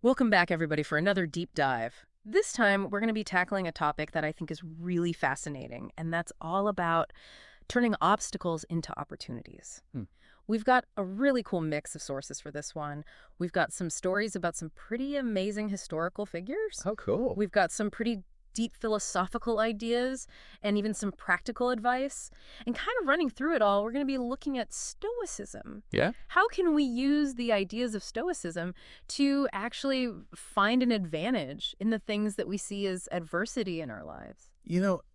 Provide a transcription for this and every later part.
Welcome back, everybody, for another deep dive. This time, we're going to be tackling a topic that I think is really fascinating, and that's all about turning obstacles into opportunities. Hmm. We've got a really cool mix of sources for this one. We've got some stories about some pretty amazing historical figures. Oh, cool. We've got some pretty deep philosophical ideas and even some practical advice. And kind of running through it all, we're going to be looking at Stoicism. Yeah. How can we use the ideas of Stoicism to actually find an advantage in the things that we see as adversity in our lives?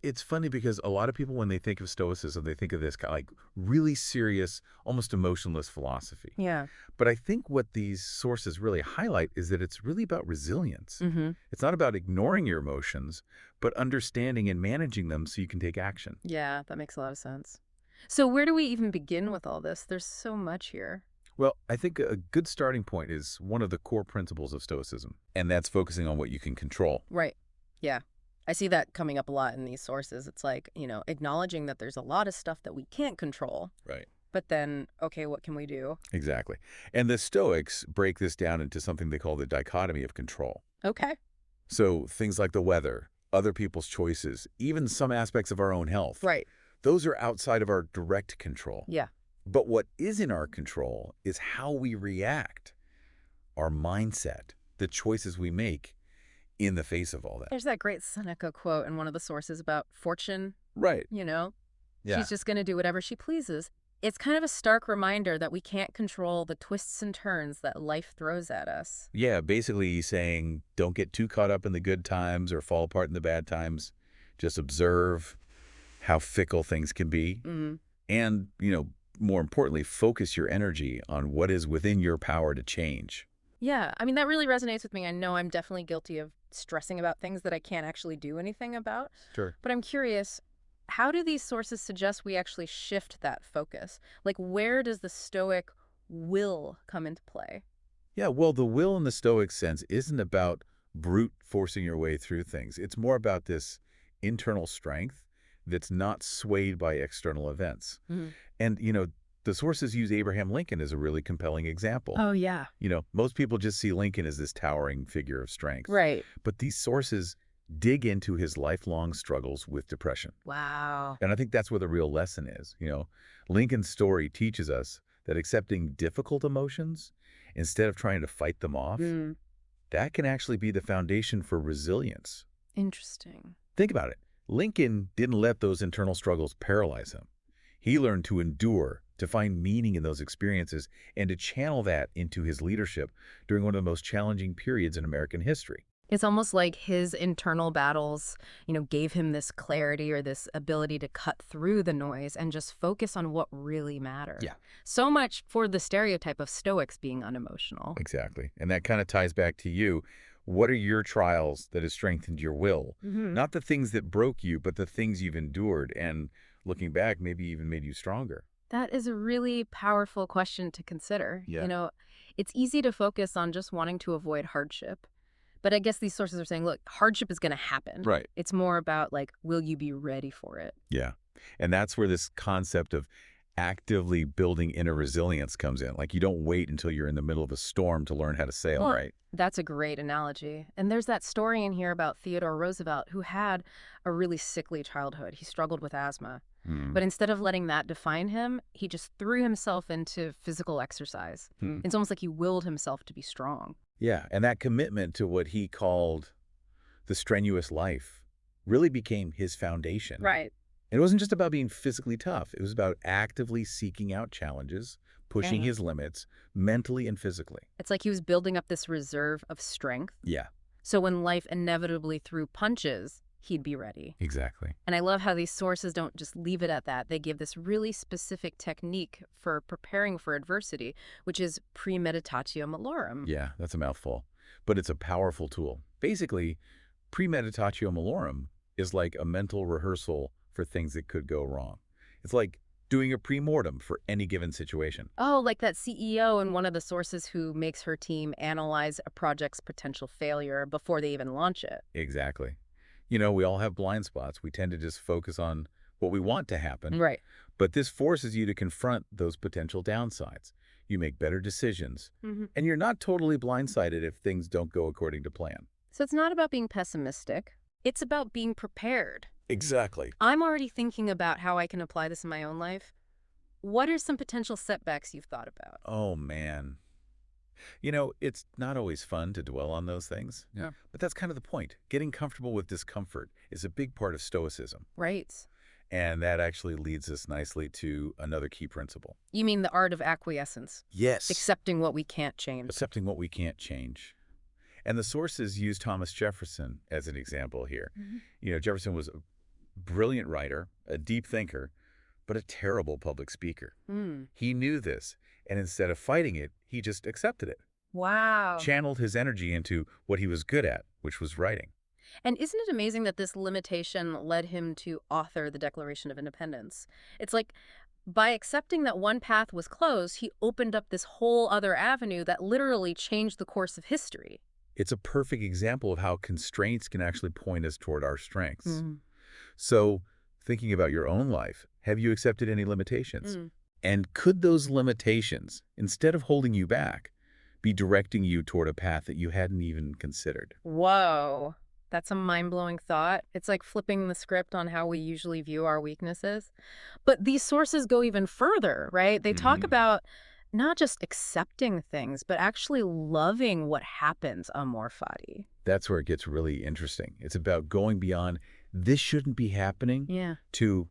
It's funny because a lot of people, when they think of Stoicism, they think of this kind of like really serious, almost emotionless philosophy. Yeah. But I think what these sources really highlight is that it's really about resilience. Mm-hmm. It's not about ignoring your emotions, but understanding and managing them so you can take action. Yeah, that makes a lot of sense. So where do we even begin with all this? There's so much here. Well, I think a good starting point is one of the core principles of Stoicism, and that's focusing on what you can control. Right. Yeah. I see that coming up a lot in these sources. It's like, acknowledging that there's a lot of stuff that we can't control, Right. but then, okay, what can we do? Exactly. And the Stoics break this down into something they call the dichotomy of control. Okay. So things like the weather, other people's choices, even some aspects of our own health, Right. those are outside of our direct control. Yeah. But what is in our control is how we react, our mindset, the choices we make in the face of all that. There's that great Seneca quote in one of the sources about fortune, Right. you know? Yeah. She's just going to do whatever she pleases. It's kind of a stark reminder that we can't control the twists and turns that life throws at us. Yeah, basically he's saying don't get too caught up in the good times or fall apart in the bad times. Just observe how fickle things can be. Mm. And, more importantly, focus your energy on what is within your power to change. Yeah, I mean, that really resonates with me. I know I'm definitely guilty of stressing about things that I can't actually do anything about. Sure. But I'm curious, how do these sources suggest we actually shift that focus? Like, where does the Stoic will come into play? Yeah, well, the will in the Stoic sense isn't about brute forcing your way through things. It's more about this internal strength that's not swayed by external events. Mhm. And, the sources use Abraham Lincoln as a really compelling example. Oh, yeah. Most people just see Lincoln as this towering figure of strength. Right. But these sources dig into his lifelong struggles with depression. Wow. And I think that's where the real lesson is. Lincoln's story teaches us that accepting difficult emotions instead of trying to fight them off, Mm. that can actually be the foundation for resilience. Interesting. Think about it. Lincoln didn't let those internal struggles paralyze him. He learned to endure, to find meaning in those experiences, and to channel that into his leadership during one of the most challenging periods in American history. It's almost like his internal battles, gave him this clarity or this ability to cut through the noise and just focus on what really mattered. Yeah. So much for the stereotype of Stoics being unemotional. Exactly. And that kind of ties back to you. What are your trials that have strengthened your will? Hmm. Not the things that broke you, but the things you've endured and looking back, maybe even made you stronger. That is a really powerful question to consider. Yeah. It's easy to focus on just wanting to avoid hardship. But I guess these sources are saying, look, hardship is going to happen. Right. It's more about, like, will you be ready for it? Yeah. And that's where this concept of actively building inner resilience comes in. Like you don't wait until you're in the middle of a storm to learn how to sail, Well, right? that's a great analogy. And there's that story in here about Theodore Roosevelt, who had a really sickly childhood. He struggled with asthma. Hmm. But instead of letting that define him, he just threw himself into physical exercise. Hmm. It's almost like he willed himself to be strong. Yeah. And that commitment to what he called the strenuous life really became his foundation. Right. It wasn't just about being physically tough. It was about actively seeking out challenges, pushing Yeah. his limits mentally and physically. It's like he was building up this reserve of strength. Yeah, So when life inevitably threw punches, he'd be ready. exactly. And I love how these sources don't just leave it at that. They give this really specific technique for preparing for adversity, which is premeditatio malorum. Yeah, that's a mouthful. But it's a powerful tool. Basically, premeditatio malorum is like a mental rehearsal for things that could go wrong. It's like doing a pre-mortem for any given situation. Oh, like that CEO in one of the sources who makes her team analyze a project's potential failure before they even launch it. Exactly. We all have blind spots. We tend to just focus on what we want to happen, Right. but this forces you to confront those potential downsides. You make better decisions, Hmm. and you're not totally blindsided if things don't go according to plan. So it's not about being pessimistic. It's about being prepared. Exactly. I'm already thinking about how I can apply this in my own life. What are some potential setbacks you've thought about? Oh, man. It's not always fun to dwell on those things. Yeah. But that's kind of the point. Getting comfortable with discomfort is a big part of Stoicism. Right. And that actually leads us nicely to another key principle. You mean the art of acquiescence, Yes. accepting what we can't change. Accepting what we can't change. And the sources use Thomas Jefferson as an example here. Jefferson was a brilliant writer, a deep thinker, but a terrible public speaker. Mm. He knew this, and instead of fighting it, he just accepted it. Wow. Channeled his energy into what he was good at, which was writing. And isn't it amazing that this limitation led him to author the Declaration of Independence? It's like by accepting that one path was closed, he opened up this whole other avenue that literally changed the course of history. It's a perfect example of how constraints can actually point us toward our strengths. Mm. So, thinking about your own life, have you accepted any limitations? Mm. And could those limitations, instead of holding you back, be directing you toward a path that you hadn't even considered? Whoa. That's a mind-blowing thought. It's like flipping the script on how we usually view our weaknesses. But these sources go even further, right? They talk about not just accepting things, but actually loving what happens amor fati. That's where it gets really interesting. It's about going beyond, this shouldn't be happening, Yeah. to,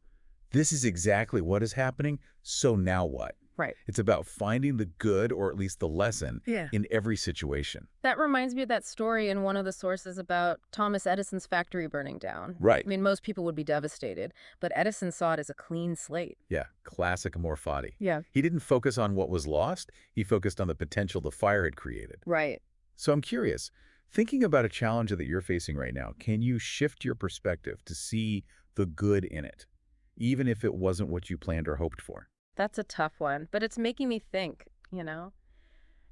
this is exactly what is happening, so now what? Right. It's about finding the good, or at least the lesson, Yeah. in every situation. That reminds me of that story in one of the sources about Thomas Edison's factory burning down. Right. I mean, most people would be devastated, but Edison saw it as a clean slate. Yeah, classic amor fati. Yeah. He didn't focus on what was lost, he focused on the potential the fire had created. Right. So I'm curious, thinking about a challenge that you're facing right now, can you shift your perspective to see the good in it, even if it wasn't what you planned or hoped for? That's a tough one, but it's making me think.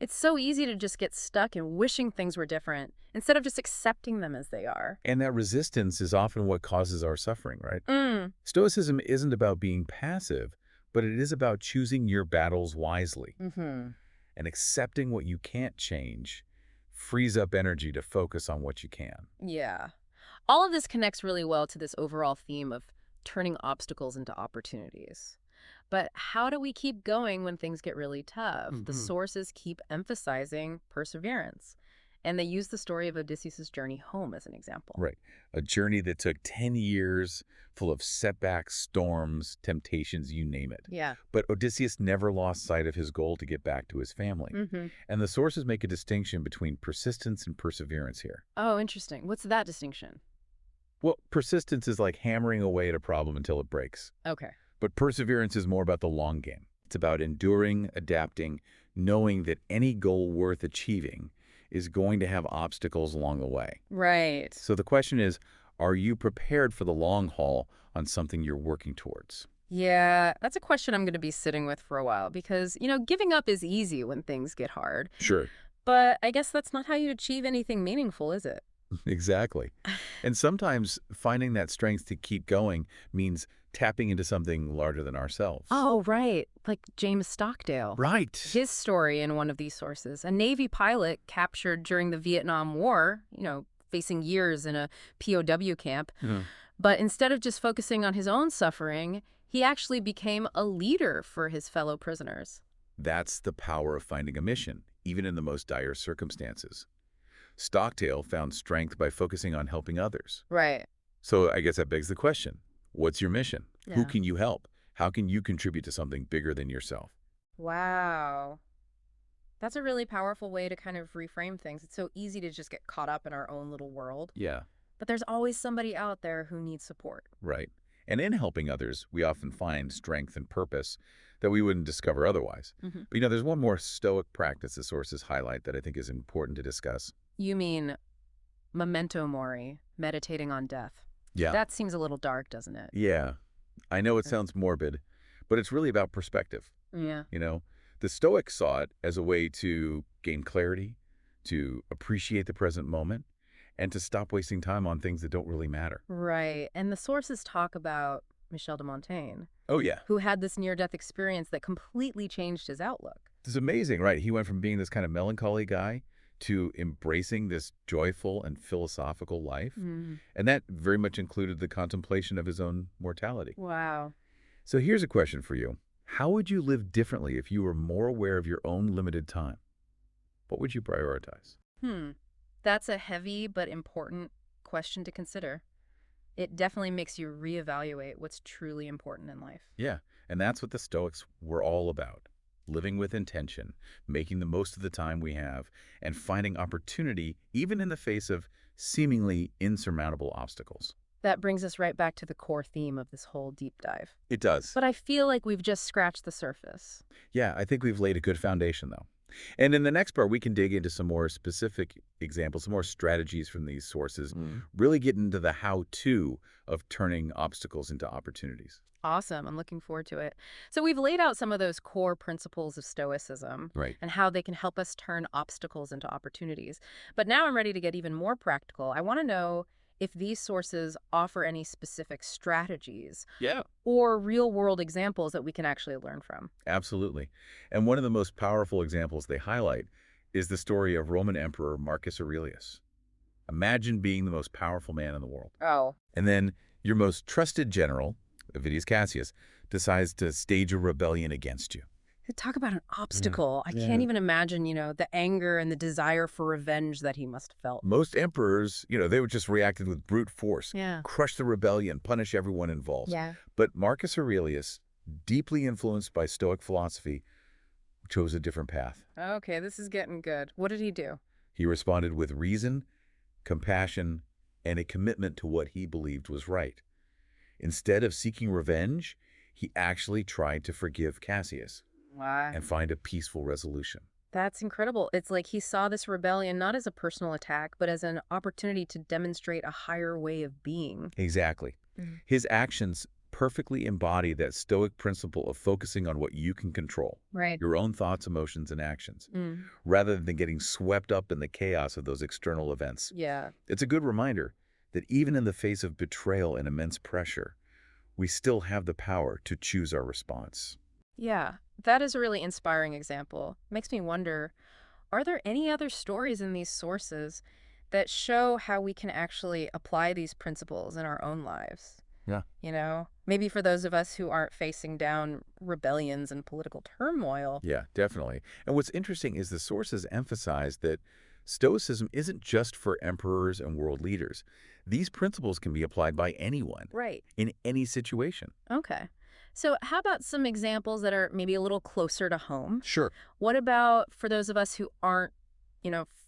It's so easy to just get stuck in wishing things were different instead of just accepting them as they are. And that resistance is often what causes our suffering, right? Mm. Stoicism isn't about being passive, but it is about choosing your battles wisely. Mm-hmm. And accepting what you can't change frees up energy to focus on what you can. Yeah. All of this connects really well to this overall theme of turning obstacles into opportunities. But how do we keep going when things get really tough? The sources keep emphasizing perseverance. And they use the story of Odysseus' journey home as an example. Right. A journey that took 10 years, full of setbacks, storms, temptations, you name it. Yeah. But Odysseus never lost sight of his goal to get back to his family. Mm-hmm. And the sources make a distinction between persistence and perseverance here. Oh, interesting. What's that distinction? Well, persistence is like hammering away at a problem until it breaks. Okay. But perseverance is more about the long game. It's about enduring, adapting, knowing that any goal worth achieving is going to have obstacles along the way. Right. So the question is, are you prepared for the long haul on something you're working towards? Yeah, that's a question I'm going to be sitting with for a while because, giving up is easy when things get hard. Sure. But I guess that's not how you achieve anything meaningful, is it? Exactly. And sometimes finding that strength to keep going means tapping into something larger than ourselves. Oh, right. Like James Stockdale. Right. His story in one of these sources. A Navy pilot captured during the Vietnam War, facing years in a POW camp. But instead of just focusing on his own suffering, he actually became a leader for his fellow prisoners. That's the power of finding a mission, even in the most dire circumstances. Stockdale found strength by focusing on helping others. Right. So I guess that begs the question, what's your mission? Yeah. Who can you help? How can you contribute to something bigger than yourself? Wow. That's a really powerful way to kind of reframe things. It's so easy to just get caught up in our own little world. Yeah, But there's always somebody out there who needs support. right. And in helping others, we often find strength and purpose that we wouldn't discover otherwise. Mm-hmm. But there's one more Stoic practice the sources highlight that I think is important to discuss. You mean memento mori, meditating on death. Yeah. That seems a little dark, doesn't it? Yeah. I know it sounds morbid, but it's really about perspective. Yeah. The Stoics saw it as a way to gain clarity, to appreciate the present moment, and to stop wasting time on things that don't really matter. Right. And the sources talk about Michel de Montaigne, Oh, yeah. who had this near-death experience that completely changed his outlook. It's amazing, right? He went from being this kind of melancholy guy to embracing this joyful and philosophical life. Mm. And that very much included the contemplation of his own mortality. Wow. So here's a question for you. How would you live differently if you were more aware of your own limited time? What would you prioritize? That's a heavy but important question to consider. It definitely makes you reevaluate what's truly important in life. Yeah, and that's what the Stoics were all about. Living with intention, making the most of the time we have, and finding opportunity even in the face of seemingly insurmountable obstacles. That brings us right back to the core theme of this whole deep dive. It does. But I feel like we've just scratched the surface. Yeah, I think we've laid a good foundation, though. And in the next part, we can dig into some more specific examples, some more strategies from these sources, really get into the how-to of turning obstacles into opportunities. Awesome. I'm looking forward to it. So we've laid out some of those core principles of Stoicism Right. and how they can help us turn obstacles into opportunities. But now I'm ready to get even more practical. I want to know if these sources offer any specific strategies Yeah. or real-world examples that we can actually learn from. Absolutely. And one of the most powerful examples they highlight is the story of Roman Emperor Marcus Aurelius. Imagine being the most powerful man in the world. Oh. And then your most trusted general, Avidius Cassius, decides to stage a rebellion against you. Talk about an obstacle. I can't even imagine, the anger and the desire for revenge that he must have felt. Most emperors, they would just reacted with brute force, Yeah. crush the rebellion, punish everyone involved. Yeah. But Marcus Aurelius, deeply influenced by Stoic philosophy, chose a different path. Okay, this is getting good. What did he do? He responded with reason, compassion, and a commitment to what he believed was right. Instead of seeking revenge, he actually tried to forgive Cassius Wow. and find a peaceful resolution. That's incredible. It's like he saw this rebellion not as a personal attack, but as an opportunity to demonstrate a higher way of being. Exactly. His actions perfectly embody that Stoic principle of focusing on what you can control, Right. your own thoughts, emotions, and actions, rather than getting swept up in the chaos of those external events. Yeah. It's a good reminder that even in the face of betrayal and immense pressure, we still have the power to choose our response. Yeah, that is a really inspiring example. Makes me wonder, are there any other stories in these sources that show how we can actually apply these principles in our own lives? Yeah. Maybe for those of us who aren't facing down rebellions and political turmoil. Yeah, definitely. And what's interesting is the sources emphasize that Stoicism isn't just for emperors and world leaders. These principles can be applied by anyone Right. in any situation. Okay. So how about some examples that are maybe a little closer to home? Sure. What about for those of us who aren't,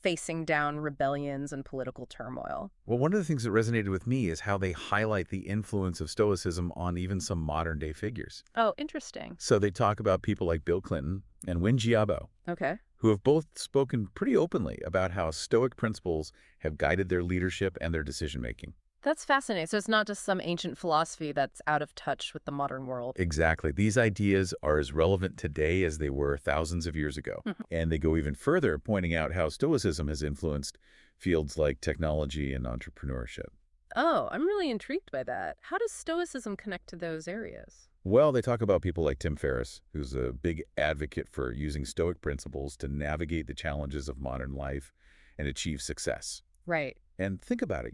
facing down rebellions and political turmoil? Well, one of the things that resonated with me is how they highlight the influence of Stoicism on even some modern-day figures. Oh, interesting. So they talk about people like Bill Clinton and Win Jiabo, Okay. who have both spoken pretty openly about how Stoic principles have guided their leadership and their decision-making. That's fascinating. So it's not just some ancient philosophy that's out of touch with the modern world. Exactly. These ideas are as relevant today as they were thousands of years ago. And they go even further, pointing out how Stoicism has influenced fields like technology and entrepreneurship. Oh, I'm really intrigued by that. How does Stoicism connect to those areas? Well, they talk about people like Tim Ferriss, who's a big advocate for using Stoic principles to navigate the challenges of modern life and achieve success. Right. And think about it,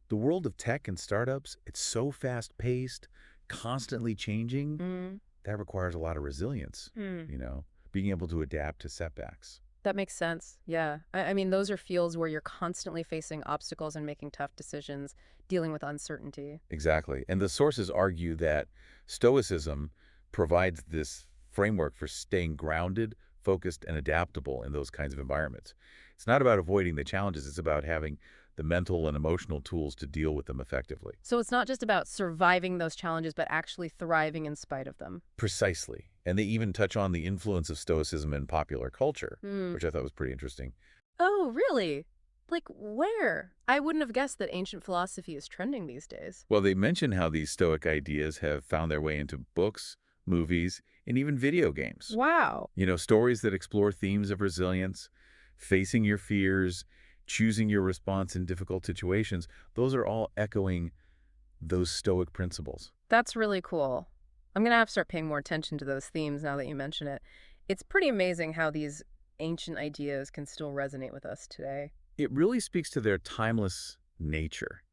the world of tech and startups, it's so fast-paced, constantly changing. That requires a lot of resilience, being able to adapt to setbacks. That makes sense. Yeah. I mean, those are fields where you're constantly facing obstacles and making tough decisions, dealing with uncertainty. Exactly. And the sources argue that Stoicism provides this framework for staying grounded, focused, and adaptable in those kinds of environments. It's not about avoiding the challenges. It's about having the mental and emotional tools to deal with them effectively. So it's not just about surviving those challenges, but actually thriving in spite of them. Precisely. And they even touch on the influence of Stoicism in popular culture, which I thought was pretty interesting. Oh, really? Like where? I wouldn't have guessed that ancient philosophy is trending these days. Well, they mention how these Stoic ideas have found their way into books, movies, and even video games. Wow. Stories that explore themes of resilience, facing your fears, choosing your response in difficult situations. Those are all echoing those Stoic principles. That's really cool. I'm going to have to start paying more attention to those themes now that you mention it. It's pretty amazing how these ancient ideas can still resonate with us today. It really speaks to their timeless nature.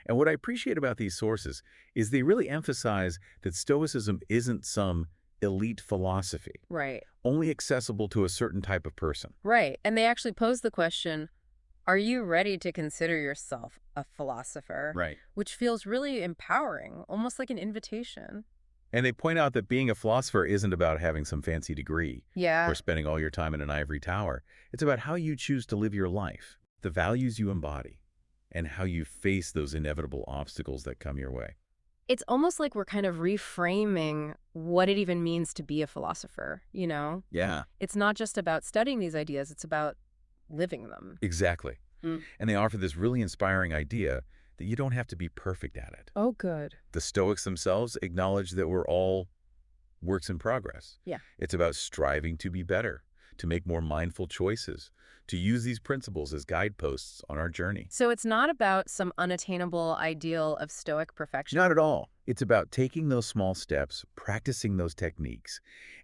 And what I appreciate about these sources is they really emphasize that Stoicism isn't some elite philosophy, Right. only accessible to a certain type of person. Right. And they actually pose the question, are you ready to consider yourself a philosopher? Right. Which feels really empowering, almost like an invitation. And they point out that being a philosopher isn't about having some fancy degree Yeah. or spending all your time in an ivory tower. It's about how you choose to live your life, the values you embody, and how you face those inevitable obstacles that come your way. It's almost like we're kind of reframing what it even means to be a philosopher, you know? Yeah. It's not just about studying these ideas, it's about living them. Exactly. Mm. And they offer this really inspiring idea that you don't have to be perfect at it. Oh, good. The Stoics themselves acknowledge that we're all works in progress. Yeah. It's about striving to be better, to make more mindful choices, to use these principles as guideposts on our journey. So it's not about some unattainable ideal of Stoic perfection. Not at all. It's about taking those small steps, practicing those techniques,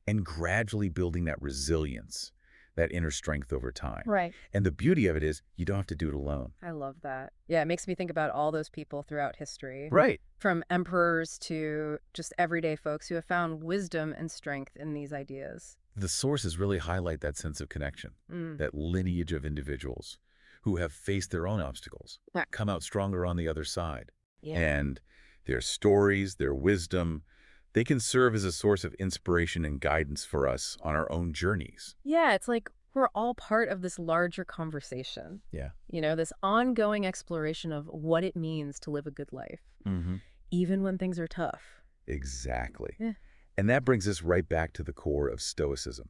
and gradually building that resilience, that inner strength over time. Right. And the beauty of it is you don't have to do it alone. I love that. Yeah, it makes me think about all those people throughout history. Right. From emperors to just everyday folks who have found wisdom and strength in these ideas. The sources really highlight that sense of connection, Mm. that lineage of individuals who have faced their own obstacles, Yeah. come out stronger on the other side. Yeah. And their stories, their wisdom, they can serve as a source of inspiration and guidance for us on our own journeys. Yeah, it's like we're all part of this larger conversation. Yeah. You know, this ongoing exploration of what it means to live a good life, even when things are tough. Exactly. Yeah. And that brings us right back to the core of Stoicism.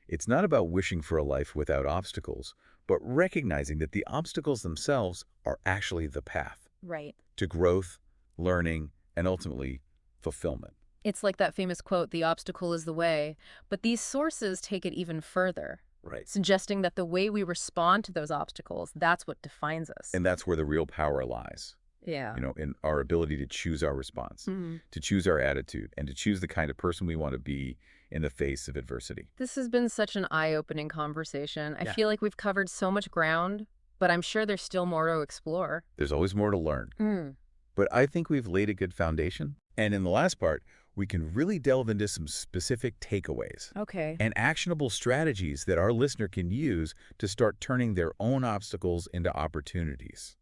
It's not about wishing for a life without obstacles, but recognizing that the obstacles themselves are actually the path Right. to growth, learning, and ultimately fulfillment. It's like that famous quote, the obstacle is the way, but these sources take it even further, Right. suggesting that the way we respond to those obstacles, that's what defines us. And that's where the real power lies, Yeah. in our ability to choose our response, Mhm. to choose our attitude, and to choose the kind of person we want to be in the face of adversity. This has been such an eye-opening conversation. I Yeah. feel like we've covered so much ground, but I'm sure there's still more to explore. There's always more to learn. But I think we've laid a good foundation. And in the last part, we can really delve into some specific takeaways Okay. and actionable strategies that our listener can use to start turning their own obstacles into opportunities.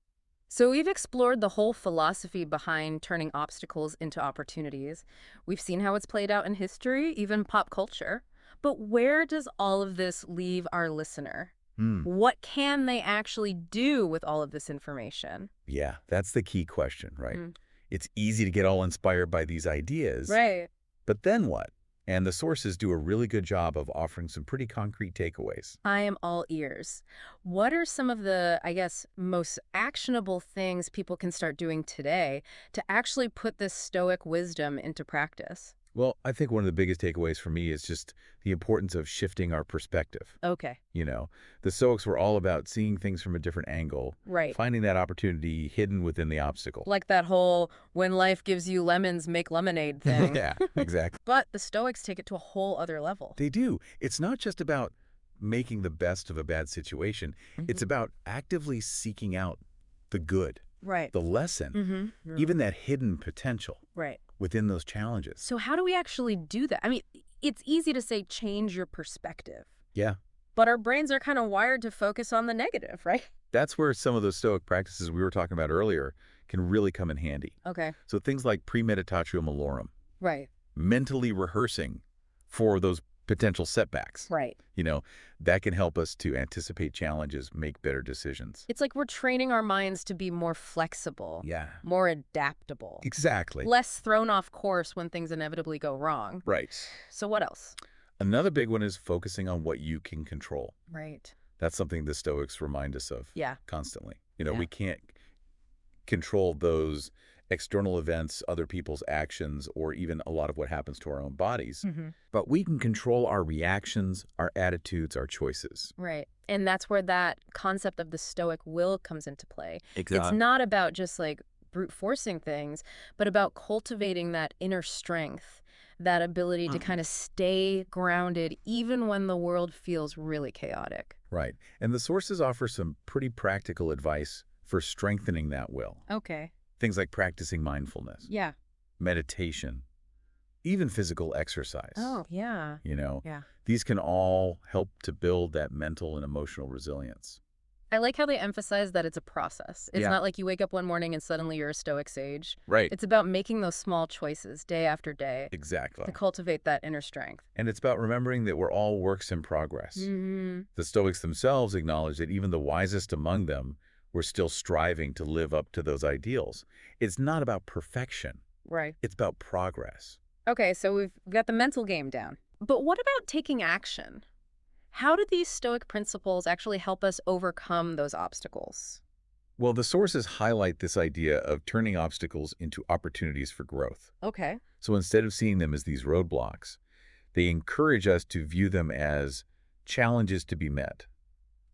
So we've explored the whole philosophy behind turning obstacles into opportunities. We've seen how it's played out in history, even pop culture. But where does all of this leave our listener? What can they actually do with all of this information? Yeah, that's the key question, right? Mm. It's easy to get all inspired by these ideas, Right. but then what? And the sources do a really good job of offering some pretty concrete takeaways. I am all ears. What are some of the, I guess, most actionable things people can start doing today to actually put this Stoic wisdom into practice? Well, I think one of the biggest takeaways for me is just the importance of shifting our perspective. Okay. The Stoics were all about seeing things from a different angle, Right. finding that opportunity hidden within the obstacle. Like that whole when life gives you lemons, make lemonade thing. Yeah, exactly. But the Stoics take it to a whole other level. They do. It's not just about making the best of a bad situation. It's about actively seeking out the good, Right. the lesson, even that hidden potential Right. within those challenges. So how do we actually do that? I mean, it's easy to say change your perspective, Yeah. but our brains are kind of wired to focus on the negative, right? That's where some of those Stoic practices we were talking about earlier can really come in handy. Okay. So things like premeditatio malorum, Right. mentally rehearsing for those potential setbacks. Right. That can help us to anticipate challenges, make better decisions. It's like we're training our minds to be more flexible, Yeah. more adaptable, Exactly. less thrown off course when things inevitably go wrong. Right. So what else? Another big one is focusing on what you can control. Right. That's something the Stoics remind us of Yeah. constantly. Yeah. We can't control those external events, other people's actions, or even a lot of what happens to our own bodies. But we can control our reactions, our attitudes, our choices. Right. And that's where that concept of the Stoic will comes into play. Exactly. It's not about just like brute forcing things, but about cultivating that inner strength, that ability to kind of stay grounded even when the world feels really chaotic. Right. And the sources offer some pretty practical advice for strengthening that will. Okay. Things like practicing mindfulness, Yeah. meditation, even physical exercise. Oh, yeah. You know, Yeah. these can all help to build that mental and emotional resilience. I like how they emphasize that it's a process. It's Yeah. not like you wake up one morning and suddenly you're a stoic sage. Right. It's about making those small choices day after day Exactly. to cultivate that inner strength. And it's about remembering that we're all works in progress. Mm-hmm. The Stoics themselves acknowledge that even the wisest among them were still striving to live up to those ideals. It's not about perfection. Right. It's about progress. Okay, so we've got the mental game down. But what about taking action? How do these Stoic principles actually help us overcome those obstacles? Well, the sources highlight this idea of turning obstacles into opportunities for growth. Okay. So instead of seeing them as these roadblocks, they encourage us to view them as challenges to be met,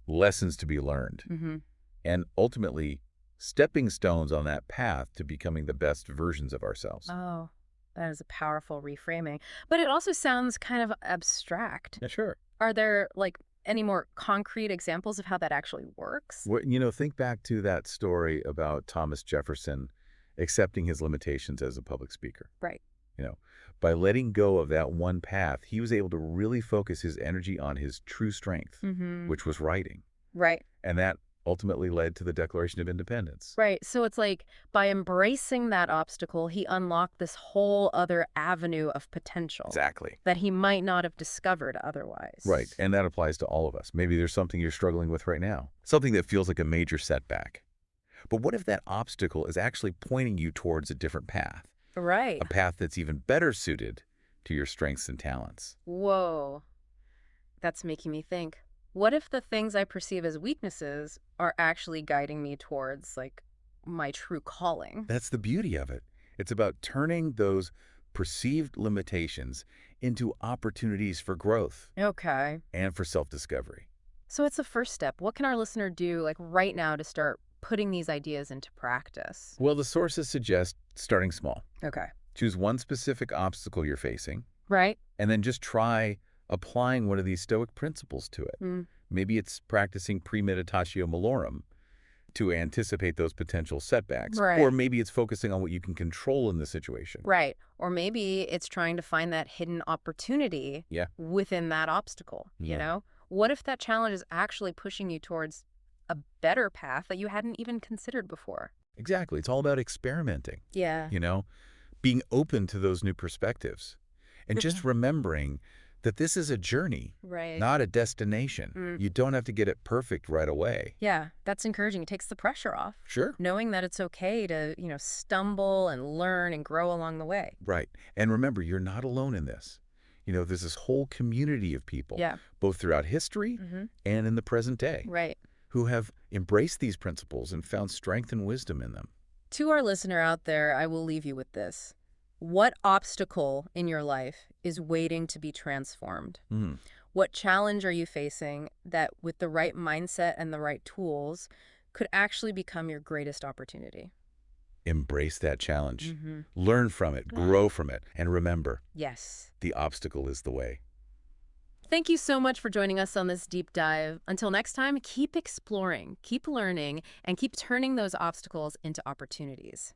lessons to be learned, Mm-hmm. and ultimately stepping stones on that path to becoming the best versions of ourselves. Oh, that is a powerful reframing. But it also sounds kind of abstract. Yeah, sure. Are there, like, any more concrete examples of how that actually works? Think back to that story about Thomas Jefferson accepting his limitations as a public speaker. Right. You know, by letting go of that one path, he was able to really focus his energy on his true strength, Mm-hmm. which was writing. Right. And that ultimately led to the Declaration of Independence. Right. So it's like by embracing that obstacle, he unlocked this whole other avenue of potential Exactly. that he might not have discovered otherwise. Right. And that applies to all of us. Maybe there's something you're struggling with right now, something that feels like a major setback. But what if that obstacle is actually pointing you towards a different path, Right. a path that's even better suited to your strengths and talents? Whoa. That's making me think. What if the things I perceive as weaknesses are actually guiding me towards, like, my true calling? That's the beauty of it. It's about turning those perceived limitations into opportunities for growth Okay. and for self-discovery. So it's the first step. What can our listener do, like, right now to start putting these ideas into practice? Well, the sources suggest starting small. Okay. Choose one specific obstacle you're facing, Right? and then just try applying one of these Stoic principles to it. Mm. Maybe it's practicing premeditatio malorum to anticipate those potential setbacks, Right. or maybe it's focusing on what you can control in the situation. Right. Or maybe it's trying to find that hidden opportunity Yeah. within that obstacle, you Yeah. know? What if that challenge is actually pushing you towards a better path that you hadn't even considered before? Exactly. It's all about experimenting, Yeah. being open to those new perspectives, and just Mhm. remembering that this is a journey, Right. not a destination. Mm. You don't have to get it perfect right away. Yeah, that's encouraging. It takes the pressure off. Sure. Knowing that it's okay to, stumble and learn and grow along the way. Right. And remember, you're not alone in this. There's this whole community of people, Yeah. both throughout history Mm-hmm. and in the present day, Right. who have embraced these principles and found strength and wisdom in them. To our listener out there, I will leave you with this. What obstacle in your life is waiting to be transformed? Hmm. What challenge are you facing that, with the right mindset and the right tools, could actually become your greatest opportunity? Embrace that challenge. Mm-hmm. Learn from it, grow from it, and remember, Yes. the obstacle is the way. Thank you so much for joining us on this deep dive. Until next time, keep exploring, keep learning, and keep turning those obstacles into opportunities.